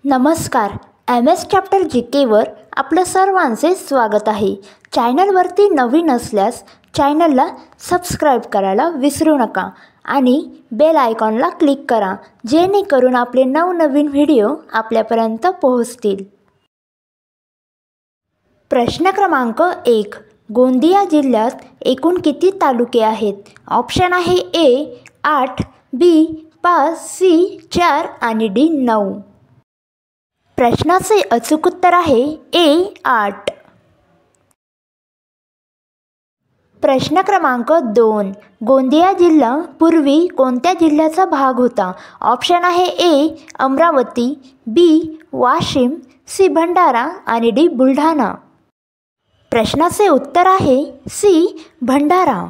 नमस्कार. MS chapter GKवर आपलं सर्वांचे स्वागत आहे. चॅनलवरती नवीन असल्यास चॅनलला सबस्क्राईब करायला विसरू नका आणि बेल आयकॉनला क्लिक करा, जेणेकरून आपले नवनवीन व्हिडिओ आपल्यापर्यंत पोहोचतील. प्रश्न क्रमांक 1. गोंदिया जिल्ह्यात एकूण किती तालुके आहेत? ऑप्शन आहे A 8, B 5, C 4 आणि D 9. प्रश्नाचे अचूक उत्तर आहे A 8. प्रश्न क्रमांक 2. गोंदिया जिल्हा पूर्वी कोणत्या जिल्ह्याचा भाग होता? ऑप्शन आहे A Amravati, B Washim, C Bhandara आणि D बुलढाणा. प्रश्नाचे उत्तर आहे C भंडारा.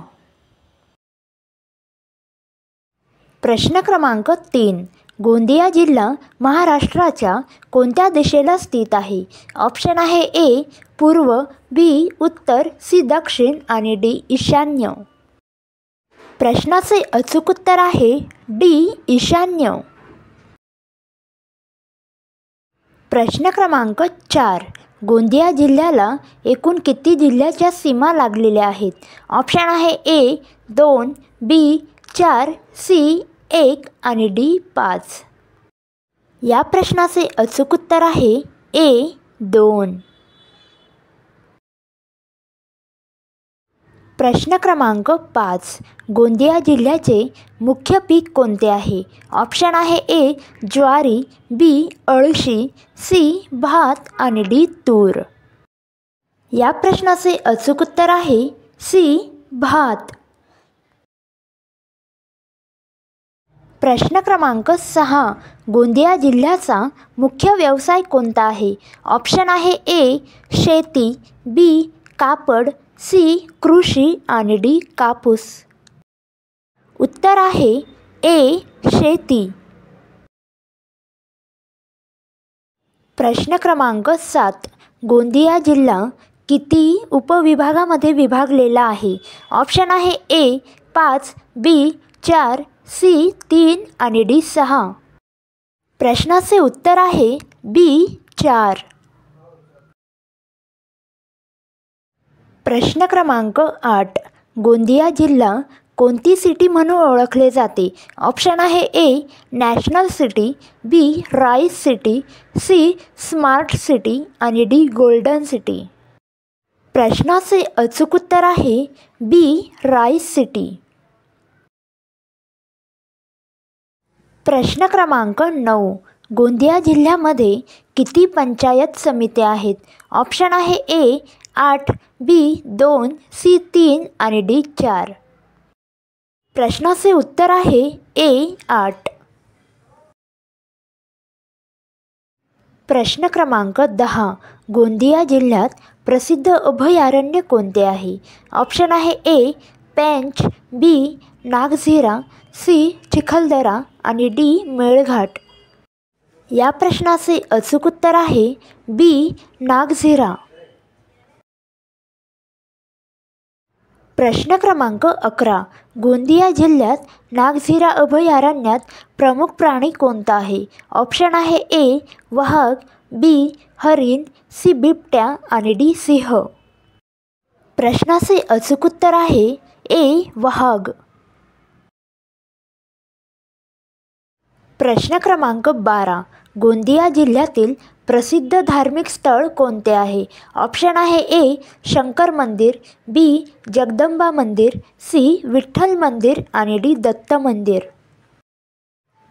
प्रश्न क्रमांक 3. गोंदिया जिल्हा महाराष्ट्राच्या कोणत्या दिशेला स्थित आहे? ऑप्शन आहे A पूर्व, B उत्तर, C दक्षिण आणि D ईशान्य. प्रश्नाचे अचूक उत्तर आहे D ईशान्य. प्रश्न क्रमांक 4. गोंदिया जिल्ह्याला एकूण किती जिल्ह्याच्या सीमा लागलेल्या आहेत? ऑप्शन आहे A 2, B 4, C 1 आणि D 5. या प्रश्नाचे अचूक उत्तर आहे A 2. प्रश्न क्रमांक 5. गोंदिया जिल्ह्याचे मुख्य पीक कोणते आहे? ऑप्शन आहे A ज्वारी, B अळशी, C भात आणि D तूर. या प्रश्नाचे अचूक उत्तर आहे C भात. प्रश्न क्रमांक 6. गोंदिया जिल्ह्याचा मुख्य व्यवसाय कोणता आहे? ऑप्शन आहे A शेती, B कापड, C कृषी आणि D कापूस. उत्तर आहे A शेती. प्रश्न क्रमांक 7. गोंदिया जिल्हा किती उपविभागामध्ये विभागलेला आहे? ऑप्शन आहे A 5, B 4, C 3 आणि D 6. प्रश्नाचे उत्तर आहे B 4. प्रश्न क्रमांक 8. गोंदिया जिल्हा कोणती सिटी म्हणून ओळखले जाते? ऑप्शन आहे A national city, B rice city, C smart city आणि D गोल्डन सिटी. प्रश्नाचे अचूक उत्तर आहे B राईस सिटी. प्रश्न क्रमांक 9. गोंदिया जिल्ह्यामध्ये किती पंचायत समित्या आहेत? ऑप्शन आहे A 8, B 2, C 3 आणि D 4. प्रश्नाचे उत्तर आहे A 8. प्रश्न क्रमांक 10. गोंदिया जिल्ह्यात प्रसिद्ध अभयारण्य कोणते आहे? ऑप्शन आहे A Pench, B Nagzira, C Chikhaldara आणि D मेळघाट. या प्रश्नाचे अचूक उत्तर आहे B नागझिरा. प्रश्न क्रमांक 11. गोंदिया जिल्ह्यात नागझिरा अभयारण्यात प्रमुख प्राणी कोणता आहे? ऑप्शन आहे A वाघ, B हरिण, C बिबट्या आणि D सिंह. प्रश्नाचे अचूक उत्तर आहे A वाघ. प्रश्न क्रमांक 12. गोंदिया जिल्ह्यातील प्रसिद्ध धार्मिक स्थळ कोणते आहे? ऑप्शन आहे A शंकर मंदिर, B जगदंबा मंदिर, C विठ्ठल मंदिर आणि D दत्त मंदिर.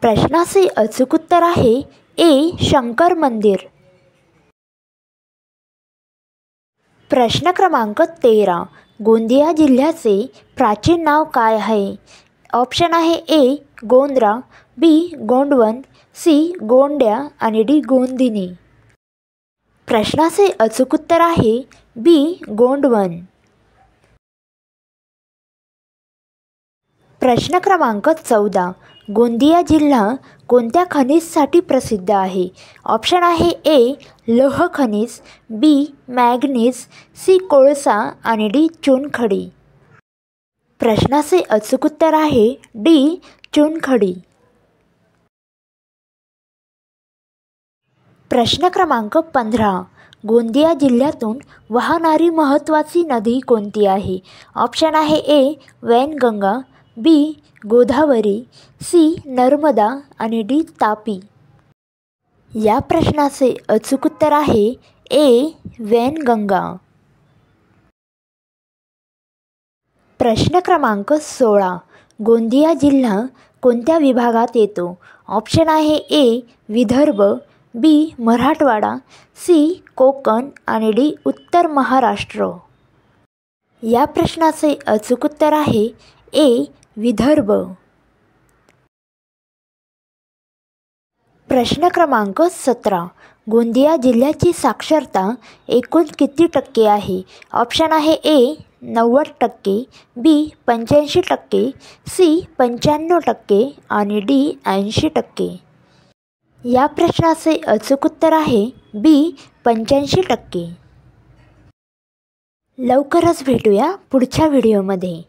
प्रश्नाचे अचूक उत्तर आहे A शंकर मंदिर. प्रश्न क्रमांक 13. गोंदिया जिल्ह्याचे प्राचीन नाव काय आहे? ऑप्शन आहे A गोंद्रा, B गोंडवन, C गोंड्या आणि D गोंदिनी. प्रश्नाचे अचूक उत्तर आहे B गोंडवन. प्रश्न क्रमांक 14. गोंदिया जिल्हा कोणत्या खनिजसाठी प्रसिद्ध आहे? ऑप्शन आहे A लोह खनिज, B मॅग्नीज, C कोळसा आणि D चुनखडी. प्रश्नाचे अचूक उत्तर आहे D चुनखडी. प्रश्न क्रमांक 15. गोंदिया जिल्ह्यातून वाहणारी महत्त्वाची नदी कोणती आहे? ऑप्शन आहे ए वैनगंगा, बी गोदावरी, सी नर्मदा आणि डी तापी. या प्रश्नाचे अचूक उत्तर आहे ए वैनगंगा. प्रश्न क्रमांक 16. गोंदिया जिल्हा कोणत्या विभागात येतो? ऑप्शन आहे ए विदर्भ, बी मराठवाडा, सी कोकण आणि डी उत्तर महाराष्ट्र. या प्रश्नाचे अचूक उत्तर आहे ए विदर्भ. प्रश्न क्रमांक 17. गोंदिया जिल्ह्याची साक्षरता एकूण किती टक्के आहे? ऑप्शन आहे ए 90%, बी 85%, सी 95% आणि डी 80%. या प्रश्नाचे अचूक उत्तर आहे बी 85%. लवकरच भेटूया पुढच्या व्हिडिओमध्ये.